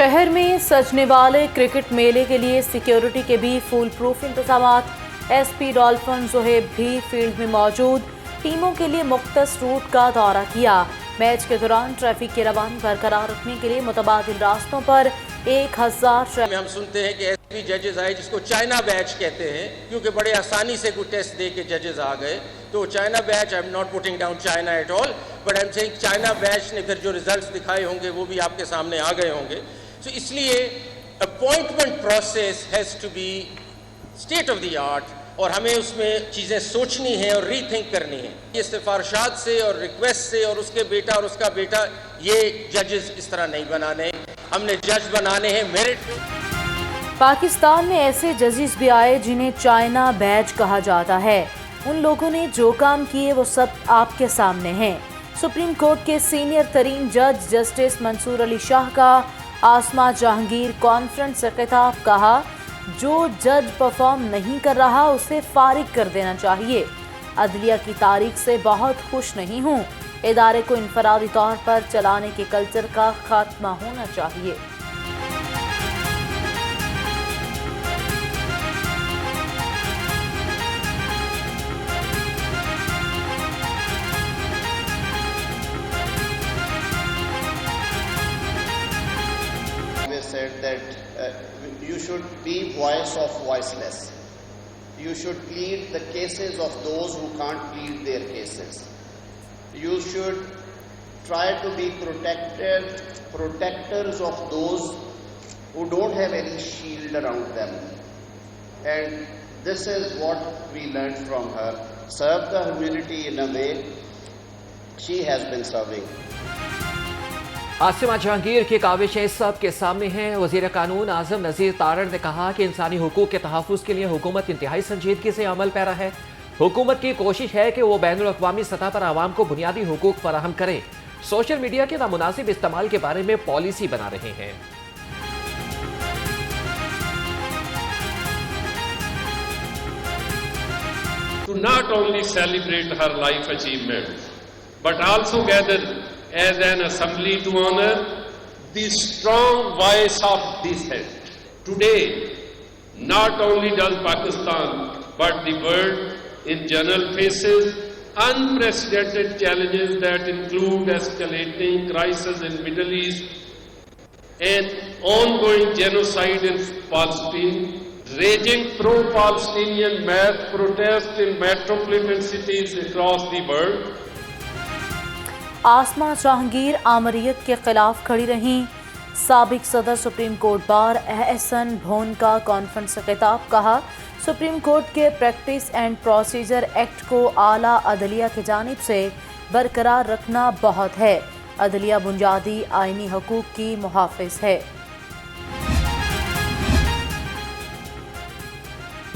शहर में सजने वाले क्रिकेट मेले के लिए सिक्योरिटी के भी फुल प्रूफ इंतजामात। एसपी डॉल्फिन ज़ुहैब भी फील्ड में मौजूद, टीमों के लिए मुख्तस रूट का दौरा किया। मैच के दौरान ट्रैफिक की रवानी बरकरार रखने के लिए मुतबादिल रास्तों पर 1000 हम सुनते हैं कि एसपी जजेस आए जिसको चाइना बैच कहते हैं, क्योंकि बड़े आसानी से कोई टेस्ट दे के जजेस आ गए। तो China batch, I am not putting down China at all, but I am saying China batch ने फिर जो रिजल्ट्स दिखाए होंगे वो भी आपके सामने आ गए होंगे। तो इसलिए appointment process has to be state of the art, और हमें उसमें चीज़ें सोचनी है और रीथिंक करनी है। ये सिफारशात से और रिक्वेस्ट से और उसके बेटा और उसका बेटा, ये जजेस इस तरह नहीं बनाने, हमने जज बनाने हैं मेरिट। पाकिस्तान में ऐसे जजेस भी आए जिन्हें चाइना बैच कहा जाता है। उन लोगों ने जो काम किए वो सब आपके सामने हैं। सुप्रीम कोर्ट के सीनियर तरीन जज जस्टिस मंसूर अली शाह का आसमा जहांगीर कॉन्फ्रेंस से खिताब, कहा जो जज परफॉर्म नहीं कर रहा उसे फारिग कर देना चाहिए। अदलिया की तारीख से बहुत खुश नहीं हूँ। इदारे को इनफरादी तौर पर चलाने के कल्चर का खात्मा होना चाहिए। Said that you should be voice of voiceless. You should plead the cases of those who can't plead their cases. You should try to be protectors of those who don't have any shield around them. And this is what we learned from her. Serve the community in a way she has been serving. Asima Jahangir की काविशें सब के सामने हैं। वज़ीर कानून आज़म नज़ीर तारड़ ने कहा कि इंसानी हुकूक के तहफ़्फ़ुज़ के लिए हुकूमत इंतहाई संजीदगी से अमल पैरा है। हुकूमत की कोशिश है कि वो बैनुल अक़वामी सतह पर आवाम को बुनियादी हुकूक फराहम करे। सोशल मीडिया के नामुनासिब इस्तेमाल के बारे में पॉलिसी बना रहे हैं। To not only celebrate her life achievements, but also gather as an assembly to honor the strong voice of dissent. Today, not only does Pakistan, but the world in general faces unprecedented challenges that include escalating crisis in Middle East and ongoing genocide in Palestine, raging pro-Palestinian mass protests in metropolitan cities across the world. आसमा जहांगीर आमरीत के खिलाफ खड़ी रहीं। साबिक सदर supreme court bar Ehsan भोन का conference से खिताब, कहा सुप्रीम कोर्ट के प्रैक्टिस एंड प्रोसीजर एक्ट को आला अदलिया की जानिब से बरकरार रखना बहुत है। अदलिया बुनियादी आइनी हकूक की मुहाफिज है।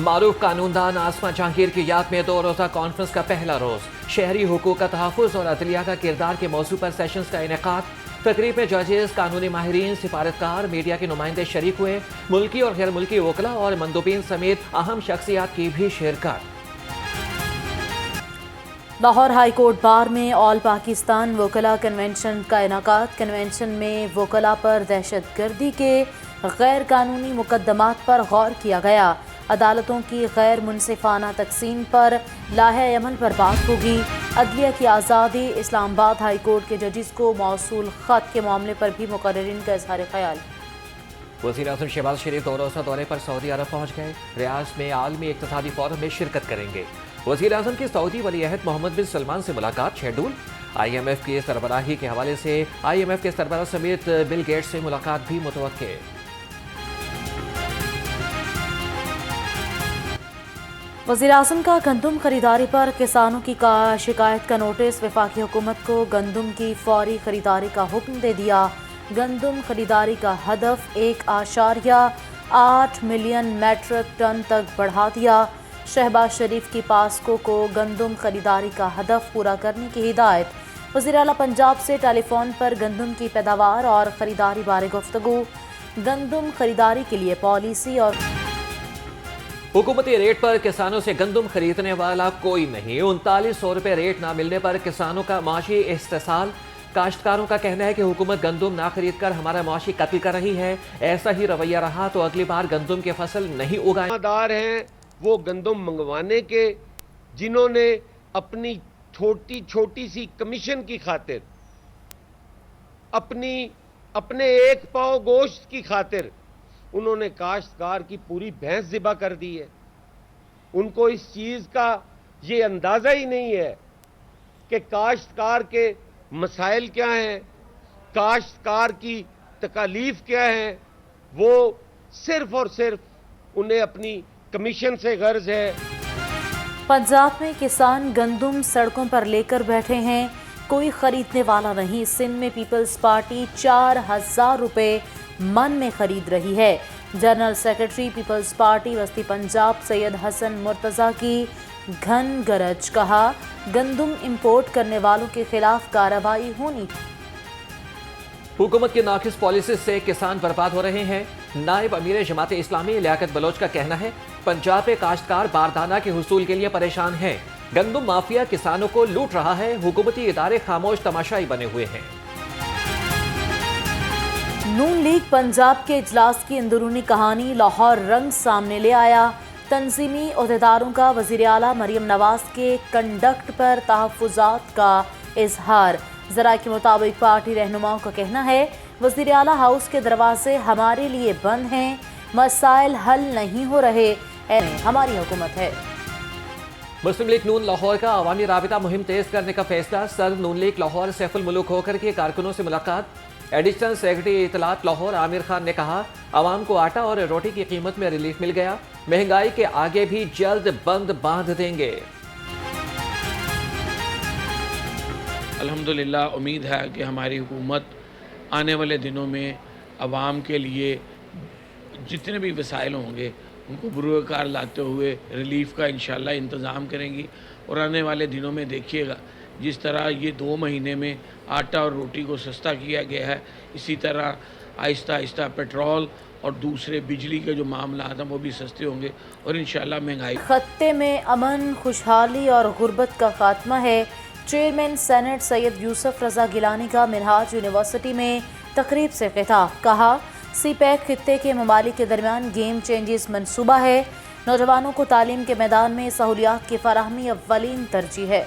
मारूफ कानूनदान आसमा जहांगीर की याद में 2 रोज़ा कॉन्फ्रेंस का पहला रोज़ शहरी हुकूक का तहफ़्फ़ुज़ और अदलिया का किरदार के मौजू पर सेशंस का इनेकाद। तकरीब में जजेस, कानूनी माहिरीन, सिफारतकार, मीडिया के नुमाइंदे शरीक हुए। मुल्की और गैर मुल्की वकला और मंदूबीन समेत अहम शख्सियात की भी शिरकत। लाहौर हाई कोर्ट बार में ऑल पाकिस्तान वकला कन्वेंशन का इनेकाद। कन्वेंशन में वकला पर दहशत गर्दी के गैर कानूनी मुकदमात पर गौर किया गया। अदालतों की गैर मुनसिफाना तकसीम पर लाहे अमल पर बात होगी। अदलिया की आज़ादी, इस्लामाबाद हाई कोर्ट के जजेस को मौसूल ख़त के मामले पर भी मुकर्रिरीन का इज़हार ख्याल। वज़ीर आज़म शहबाज शरीफ 2 रोज़ा दौरे पर सऊदी अरब पहुँच गए। रियाद में आलमी इक़्तिसादी फोरम में शिरकत करेंगे। वज़ीर आज़म की सऊदी वली अहद मोहम्मद बिन सलमान से मुलाकात शेड्यूल। IMF की सरबराही के हवाले से IMF के सरबराह समेत बिल गेट्स से मुलाकात भी मुतवक्के। वज़ीर आज़म का गंदम खरीदारी पर किसानों की शिकायत का नोटिस। वफाकी हुकूमत को गंदम की फौरी खरीदारी का हुक्म दे दिया। गंदम खरीदारी का हदफ 1.8 मिलियन मैट्रिक टन तक बढ़ा दिया। शहबाज शरीफ की पास्को को गंदम खरीदारी का हदफ पूरा करने की हिदायत। वज़ीर आला पंजाब से टेलीफोन पर गंदम की पैदावार और खरीदारी बारे गुफ्तगू। गंदम खरीदारी के लिए पॉलिसी और हुकूमती रेट पर किसानों से गंदम खरीदने वाला कोई नहीं। 3900 रुपये रेट ना मिलने पर किसानों का माशी इस्तेसाल। کاشتکاروں کا کہنا ہے کہ حکومت گندم نہ خرید کر ہمارا معاشی قتل کر رہی ہے. ایسا ہی رویہ رہا تو اگلی بار گندم کی فصل نہیں اگائیں. دار ہیں وہ گندم منگوانے کے جنہوں نے اپنی چھوٹی سی کمیشن کی خاطر اپنے ایک پاؤ گوشت کی خاطر انہوں نے کاشتکار کی پوری بھینس ذبح کر دی ہے. ان کو اس چیز کا یہ اندازہ ہی نہیں ہے کہ کاشتکار کے مسائل کیا ہیں, کاشتکار کی تکالیف کیا ہیں. وہ صرف اور صرف انہیں اپنی کمیشن سے غرض ہے. پنجاب میں کسان گندم سڑکوں پر لے کر بیٹھے ہیں, کوئی خریدنے والا نہیں. سندھ میں پیپلز پارٹی 4,000 روپے من میں خرید رہی ہے. جنرل سیکرٹری پیپلز پارٹی وسطی پنجاب سید حسن مرتضیٰ کی گھن گرج, کہا گندم امپورٹ کرنے والوں کے خلاف کارروائی ہونی. حکومت کی ناقص پالیسی سے کسان برباد ہو رہے ہیں. نائب امیر جماعت اسلامی لیاقت بلوچ کا کہنا ہے پنجاب میں کاشتکار باردانہ کے حصول کے لیے پریشان ہیں. گندم مافیا کسانوں کو لوٹ رہا ہے. حکومتی ادارے خاموش تماشائی بنے ہوئے ہیں. نون لیگ پنجاب کے اجلاس کی اندرونی کہانی لاہور رنگ سامنے لے آیا. تنظیمی عہدیداروں کا وزیر اعلیٰ مریم نواز کے کنڈکٹ پر تحفظات کا اظہار. ذرائع کے مطابق پارٹی رہنماؤں کا کہنا ہے وزیر اعلیٰ ہاؤس کے دروازے ہمارے لیے بند ہیں, مسائل حل نہیں ہو رہے, ہماری حکومت ہے. مسلم لیگ نون لاہور کا عوامی رابطہ مہم تیز کرنے کا فیصلہ. صدر نون لیگ لاہور سیف الملوک ہوکر کے کارکنوں سے ملاقات. ایڈیشنل سیکرٹری اطلاعات لاہور عامر خان نے کہا عوام کو آٹا اور روٹی کی قیمت میں ریلیف مل گیا, مہنگائی کے آگے بھی جلد بند باندھ دیں گے. الحمدللہ امید ہے کہ ہماری حکومت آنے والے دنوں میں عوام کے لیے جتنے بھی وسائل ہوں گے ان کو بروئے کار لاتے ہوئے ریلیف کا انشاءاللہ انتظام کریں گی. اور آنے والے دنوں میں دیکھیے گا جس طرح یہ 2 مہینے میں آٹا اور روٹی کو سستا کیا گیا ہے, اسی طرح آہستہ آہستہ پیٹرول اور دوسرے بجلی کے جو معاملات ہیں وہ بھی سستے ہوں گے اور انشاءاللہ مہنگائی. خطے میں امن, خوشحالی اور غربت کا خاتمہ ہے. چیئرمین سینٹ سید یوسف رضا گیلانی کا منہاج یونیورسٹی میں تقریب سے خطاب. کہا سی پیک خطے کے ممالک کے درمیان گیم چینجز منصوبہ ہے. نوجوانوں کو تعلیم کے میدان میں سہولیات کی فراہمی اولین ترجیح ہے.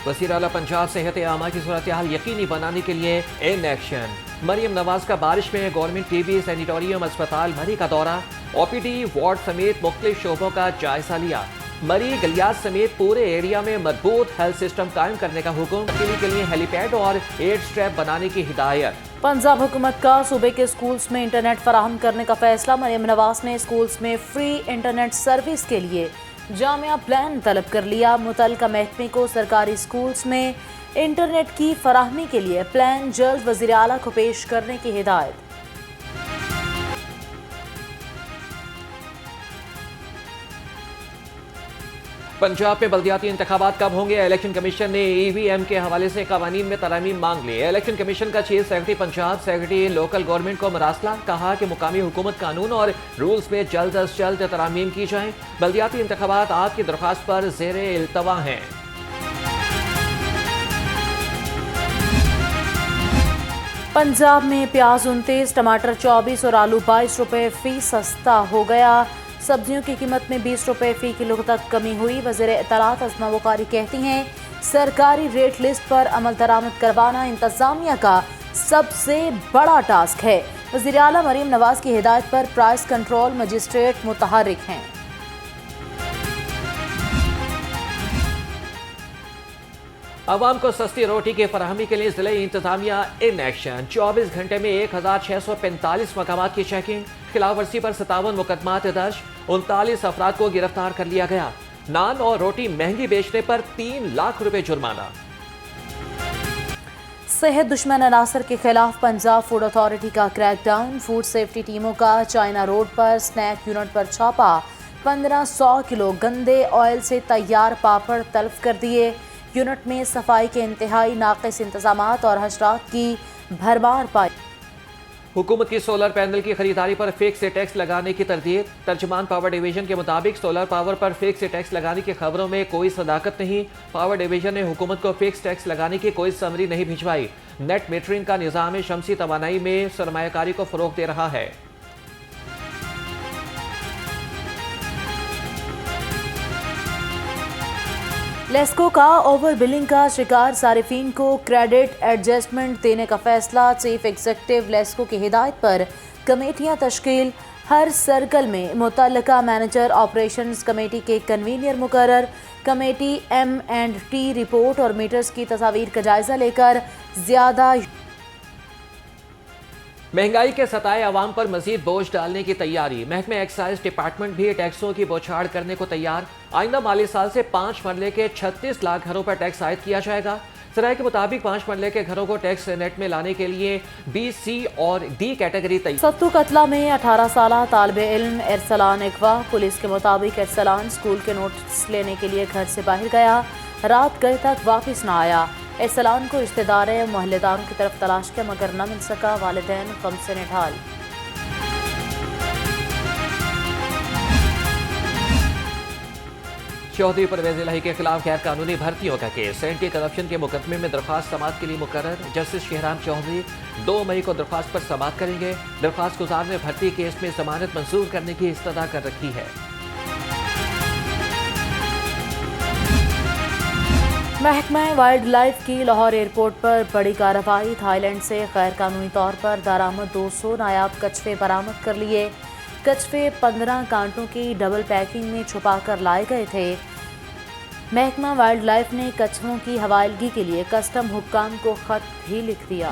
وزیر اعلیٰ پنجاب صحت عامہ کی صورتحال یقینی بنانے کے لیے ان ایکشن. مریم نواز کا بارش میں گورنمنٹ ٹی بی سینیٹوریم اسپتال مری کا دورہ. او پی ڈی وارڈ سمیت مختلف شعبوں کا جائزہ لیا. مری گلیات سمیت پورے ایریا میں مضبوط ہیلتھ سسٹم قائم کرنے کا حکم. تبدیلی کے لیے ہیلی پیڈ اور ایڈ اسٹریپ بنانے کی ہدایت. پنجاب حکومت کا صوبے کے اسکولز میں انٹرنیٹ فراہم کرنے کا فیصلہ. مریم نواز نے اسکولز میں فری انٹرنیٹ سروس کے لیے جامعہ پلان طلب کر لیا. متعلقہ محکمے کو سرکاری اسکولز میں انٹرنیٹ کی فراہمی کے لیے پلان جلد وزیر اعلیٰ کو پیش کرنے کی ہدایت. پنجاب میں بلدیاتی انتخابات کب ہوں گے؟ الیکشن کمیشن نے ای وی ایم کے حوالے سے قوانین میں ترامیم مانگ لی. الیکشن کمیشن کا chief secretary Punjab secretary local government کو مراسلہ. کہا کہ مقامی حکومت قانون اور رولز میں جلد از جلد ترامیم کی جائیں. بلدیاتی انتخابات آپ کی درخواست پر زیر التوا ہیں. پنجاب میں پیاز 29, ٹماٹر 24 اور آلو 22 روپے فی سستا ہو گیا. سبزیوں کی قیمت میں 20 روپے فی کلو تک کمی ہوئی. وزیر اطلاعات عظمیٰ بخاری کہتی ہیں سرکاری ریٹ لسٹ پر عمل درآمد کروانا انتظامیہ کا سب سے بڑا ٹاسک ہے. وزیر اعلیٰ مریم نواز کی ہدایت پر پرائس کنٹرول مجسٹریٹ متحرک ہیں. عوام کو سستی روٹی کی فراہمی کے لیے ضلعی انتظامیہ ان ایکشن. 24 گھنٹے میں 1645 مقامات کی چیکنگ. خلاف ورزی پر 57 مقدمات درج. 39 افراد کو گرفتار کر لیا گیا. نان اور روٹی مہنگی بیچنے پر 3 لاکھ روپے جرمانہ. صحت دشمن عناصر کے خلاف پنجاب فوڈ اتھارٹی کا کریک ڈاؤن. فوڈ سیفٹی ٹیموں کا چائنا روڈ پر سنیک یونٹ پر چھاپا. 1500 کلو گندے آئل سے تیار پاپڑ تلف کر دیے. یونٹ میں صفائی کے انتہائی ناقص انتظامات اور حشرات کی بھرمار پائی. हुकूमत की सोलर पैनल की खरीदारी पर फिक्स टैक्स लगाने की तरदीद। तर्जुमान पावर डिवीजन के मुताबिक सोलर पावर पर फिक्स टैक्स लगाने की खबरों में कोई सदाकत नहीं। पावर डिवीजन ने हुकूमत को फिक्स टैक्स लगाने की कोई समरी नहीं भिजवाई। नेट मीटरिंग का निज़ाम शमसी तवानाई में सरमायाकारी को फरोग दे रहा है। लेस्को का ओवर बिलिंग का शिकार सारिफीन को क्रेडिट एडजस्टमेंट देने का फैसला। चीफ एग्जीक्यूटिव लेस्को की हिदायत पर कमेटियां तश्कील। हर सर्कल में मुतल्लका मैनेजर ऑपरेशंस कमेटी के कन्वीनियर मुकर्रर। कमेटी M&T रिपोर्ट और मीटर्स की तस्वीर का जायजा लेकर ज्यादा महंगाई के सताए अवाम पर मजीद बोझ डालने की तैयारी। महकमे एक्साइज डिपार्टमेंट भी टैक्सों की बौछार करने को तैयार। आइंदा माली साल से 5 मरले के 36 लाख घरों पर टैक्स आयद किया जाएगा। सराय के मुताबिक 5 मरले के घरों को टैक्स नेट में लाने के लिए B, C और D कैटेगरी तैयार। सत्तू कतला में 18 साला तालिबे इल्म एरसलान अगवा। पुलिस के मुताबिक एरसलान स्कूल के नोट्स लेने के लिए घर से बाहर गया, रात गए तक वापस न आया। एरसलान को रिश्तेदार मोहल्लेदारों की तरफ तलाश किया मगर न मिल सका। वालिदैन गम से निढाल। चौधरी परवेज इलाही के खिलाफ गैर कानूनी भर्तियों का केस। एंटी करप्शन के मुकदमे में दरख्वास्त समाअत के लिए मुकर्रर। जस्टिस शहराम चौधरी 2 मई को दरख्वास्त पर समाअत करेंगे। दरख्वास्त गुजार ने भर्ती केस में जमानत मंजूर करने की इस्तदा कर रखी है। महकमा वाइल्ड लाइफ की लाहौर एयरपोर्ट पर बड़ी कार्रवाई। थाईलैंड से गैर कानूनी तौर पर दरामद 200 नायाब कछुए बरामद कर लिए। कछुए 15 कांटों की डबल पैकिंग में छुपाकर लाए गए थे। महकमा वाइल्ड लाइफ ने कछुओं की हवालगी के लिए कस्टम हुक्काम को खत भी लिख दिया।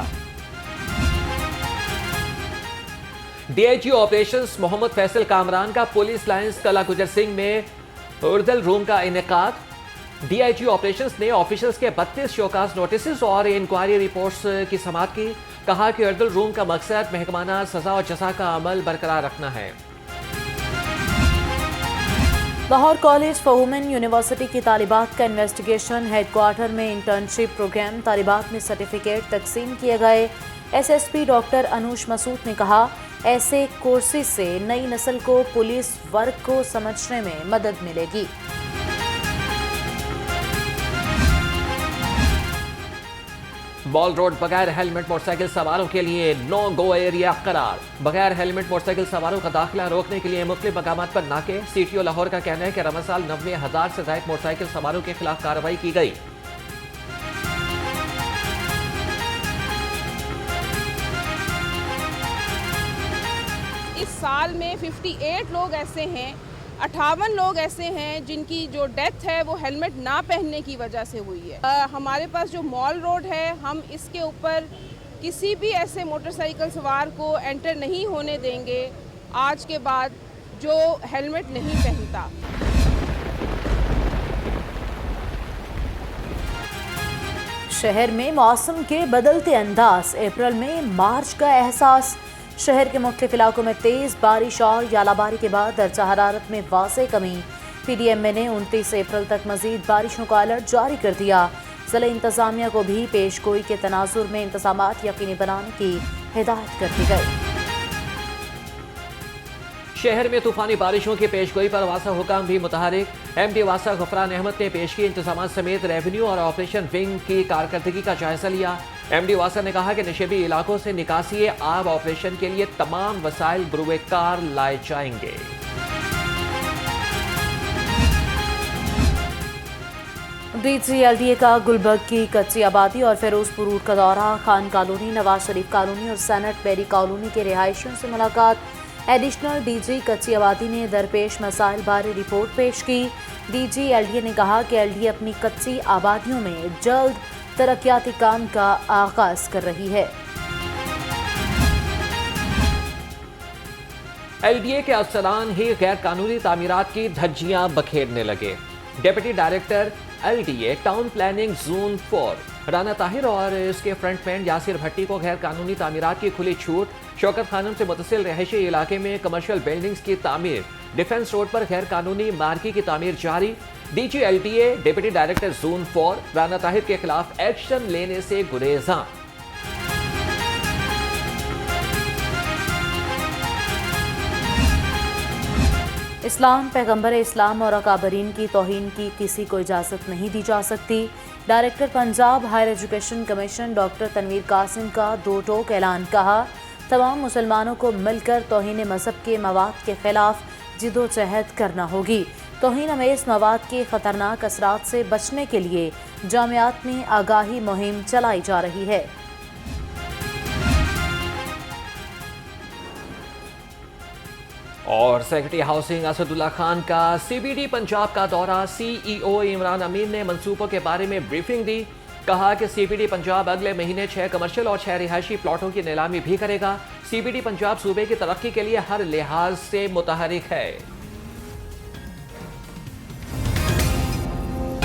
DIG ऑपरेशंस मोहम्मद फैसल कामरान का पुलिस लाइन्स कला गुजर सिंह में उर्दल रूम का इनेकाद। DIG ऑपरेशंस ने ऑफिसर्स के 32 शोकास नोटिस और इंक्वायरी रिपोर्ट्स की समाअत की। कहा कि उर्दल रूम का मकसद महकमाना सजा और जजा का अमल बरकरार रखना है। Lahore college for women university की तालिबात का इन्वेस्टिगेशन। हेडक्वार्टर में इंटर्नशिप प्रोग्राम तालिबात में सर्टिफिकेट तकसीम किए गए। SSP डॉक्टर अनूश मसूद ने कहा ऐसे कोर्सेज से नई नस्ल को पुलिस वर्क को समझने में मदद मिलेगी। बॉल रोड बगैर हेलमेट मोटरसाइकिल सवारों के लिए नो गो एरिया करार। बगैर हेलमेट मोटरसाइकिल सवारों का दाखिला रोकने के लिए मुख्तलिफ मकामात पर नाके। CTO लाहौर का कहना है कि रमजान 90,000 से ज्यादा मोटरसाइकिल सवारों के खिलाफ कार्रवाई की गई। इस साल में 58 लोग ऐसे हैं, 58 लोग ऐसे हैं जिनकी जो डेथ है वो हेलमेट ना पहनने की वजह से हुई है। हमारे पास जो मॉल रोड है, हम इसके ऊपर किसी भी ऐसे मोटरसाइकिल सवार को एंटर नहीं होने देंगे आज के बाद जो हेलमेट नहीं पहनता। शहर में मौसम के बदलते अंदाज। अप्रैल में मार्च का एहसास। शहर के मुख्तलिफ इलाकों में तेज बारिश और यालाबारी के बाद दर्जा हरारत में वाज़े कमी। PDMA ने 29 अप्रैल तक मजीद बारिशों का अलर्ट जारी कर दिया। ज़िला इंतजामिया को भी पेशगोई के तनाजुर में इंतजामात यकीनी बनाने की हिदायत कर दी गई। शहर में तूफानी बारिशों की पेशगोई पर वासा हुकाम भी मुतहरिक। MD वासा गफरान अहमद ने पेश की इंतजाम समेत रेवेन्यू और ऑपरेशन विंग की कारकर्दगी का जायजा लिया। MD वासा ने कहा कि नशेबी इलाकों से निकासी आब ऑपरेशन के लिए तमाम वसाइल बरूए कार लाए जाएंगे। DG LDA का गुलबर्ग की कच्ची आबादी और फिरोजपुर रूट का दौरा। खान कॉलोनी, नवाज शरीफ कॉलोनी और सैनट बेरी कॉलोनी के रिहायशियों से मुलाकात। एडिशनल DG कच्ची आबादी ने दरपेश मसाइल बारे रिपोर्ट पेश की। DG LDA ने कहा कि LDA अपनी कच्ची आबादियों में जल्द तरक्याती काम का आगाज कर रही है। LDA के अफसरान ही गैर कानूनी तामीरात की धज्जियां बखेरने लगे। Deputy director LDA town planning zone 4 Rana Tahir और इसके फ्रंटमैन यासिर भट्टी को गैर कानूनी तामीरात की खुली छूट। शौकत खानम से मुतसिल रहायशी इलाके में कमर्शियल बिल्डिंग्स की तामीर। डिफेंस रोड पर गैर कानूनी मार्की की तामीर जारी। DG LDA deputy director zone 4 Rana Tahir के खिलाफ एक्शन लेने से गुरेज़ां। اسلام، پیغمبر اسلام اور اکابرین کی توہین کی کسی کو اجازت نہیں دی جا سکتی۔ Director Punjab higher education commission doctor Tanveer Qasim کا دو ٹوک اعلان، کہا تمام مسلمانوں کو مل کر توہین مذہب کے مواد کے خلاف جدوجہد کرنا ہوگی۔ توہین امیز مواد کے خطرناک اثرات سے بچنے کے لیے جامعات میں آگاہی مہم چلائی جا رہی ہے۔ اور سیکرٹری ہاؤسنگ اسد اللہ خان کا سی بی ڈی پنجاب کا دورہ، سی ای او عمران امین نے منصوبوں کے بارے میں بریفنگ دی، کہا کہ سی بی ڈی پنجاب اگلے مہینے 6 کمرشل اور 6 رہائشی پلاٹوں کی نیلامی بھی کرے گا۔ سی بی ڈی پنجاب صوبے کی ترقی کے لیے ہر لحاظ سے متحرک ہے۔